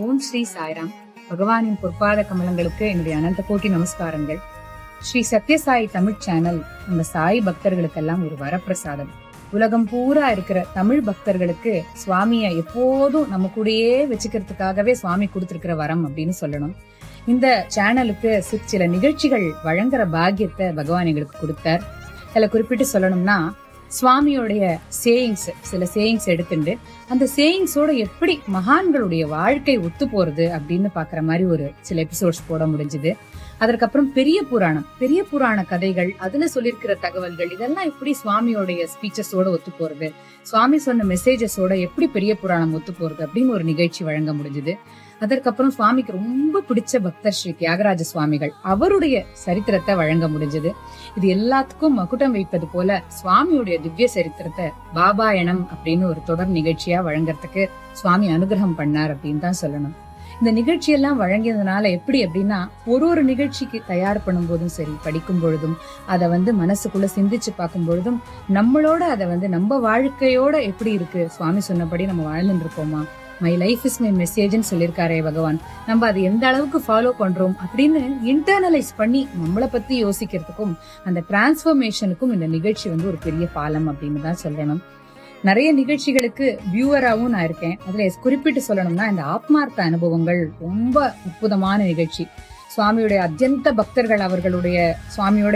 ஓம் ஸ்ரீ சாய்ராம். பகவானின் பொற்பாத கமலங்களுக்கு என்னுடைய அனந்த கோட்டி நமஸ்காரங்கள். ஸ்ரீ சத்யசாயி தமிழ் சேனல் நம்ம சாய் பக்தர்களுக்கெல்லாம் ஒரு வரப்பிரசாதம். உலகம் பூரா இருக்கிற தமிழ் பக்தர்களுக்கு சுவாமிய எப்போதும் நம்ம கூடயே வச்சுக்கிறதுக்காகவே சுவாமி கொடுத்திருக்கிற வரம் அப்படின்னு சொல்லணும். இந்த சேனலுக்கு சில நிகழ்ச்சிகள் வழங்குற பாக்கியத்தை பகவான் எங்களுக்கு கொடுத்தார். அதுல குறிப்பிட்டு சொல்லணும்னா, சுவாமியோடைய சில சேயிங்ஸ் எடுத்துட்டு அந்த சேயிங்ஸோட எப்படி மகான்களுடைய வாழ்க்கை ஒத்து போறது அப்படின்னு பாக்குற மாதிரி ஒரு சில எபிசோட்ஸ் போட முடிஞ்சது. அதற்கப்புறம் பெரிய புராண கதைகள், அதுல சொல்லிருக்கிற தகவல்கள், இதெல்லாம் எப்படி சுவாமியோடைய ஸ்பீச்சஸோட ஒத்து போறது, சுவாமி சொன்ன மெசேஜஸோட எப்படி பெரிய புராணம் ஒத்து போறது அப்படின்னு ஒரு நிகழ்ச்சி வழங்க முடிஞ்சது. அதற்கப்புறம் சுவாமிக்கு ரொம்ப பிடிச்ச பக்தர் ஸ்ரீ தியாகராஜ சுவாமிகள், அவருடைய சரித்திரத்தை வழங்க முடிஞ்சது. இது எல்லாத்துக்கும் மகுடம் வைப்பது போல சுவாமியுடைய திவ்ய சரித்திரத்தை பாபாயணம் அப்படின்னு ஒரு தொடர் நிகழ்ச்சியா வழங்குறதுக்கு சுவாமி அனுகிரகம் பண்ணார் அப்படின்னு தான் சொல்லணும். இந்த நிகழ்ச்சியெல்லாம் வழங்கியதுனால எப்படி அப்படின்னா, ஒரு நிகழ்ச்சிக்கு தயார் பண்ணும் போதும் சரி, படிக்கும் பொழுதும் அதை மனசுக்குள்ள சிந்திச்சு பார்க்கும் பொழுதும் நம்மளோட அதை நம்ம வாழ்க்கையோட எப்படி இருக்கு, சுவாமி சொன்னபடி நம்ம வாழ்ந்துட்டு இருக்கோமா, மை லைஃப் இஸ் மை மெசேஜ்னு சொல்லியிருக்காரே பகவான், நம்ம அதை எந்த அளவுக்கு ஃபாலோ பண்றோம் அப்படின்னு இன்டர்னலைஸ் பண்ணி நம்மளை பத்தி யோசிக்கிறதுக்கும் அந்த டிரான்ஸ்பர்மேஷனுக்கும் இந்த நிகழ்ச்சி ஒரு பெரிய பாலம் அப்படின்னு தான் சொல்லணும். நிறைய நிகழ்ச்சிகளுக்கு வியூவராகவும் நான் இருக்கேன். அதுல குறிப்பிட்டு சொல்லணும்னா, இந்த ஆத்மார்த்த அனுபவங்கள் ரொம்ப அற்புதமான நிகழ்ச்சி. சுவாமியுடைய அத்தியந்த பக்தர்கள் அவர்களுடைய சுவாமியோட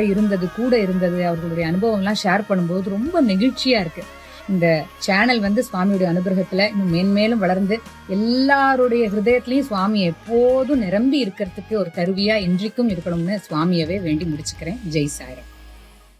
கூட இருந்தது அவர்களுடைய அனுபவம் எல்லாம் ஷேர் பண்ணும்போது ரொம்ப நெகிழ்ச்சியா இருக்கு. இந்த சேனல் சுவாமியுடைய அனுகிரகத்துல இன்னும் மேன்மேலும் வளர்ந்து எல்லாருடைய ஹிருதயத்திலயும் சுவாமி எப்போதும் நிரம்பி இருக்கிறதுக்கு ஒரு கருவியா இன்றைக்கும் இருக்கணும்னு சுவாமியவே வேண்டி முடிச்சுக்கிறேன். ஜெய் சாய்ராம்.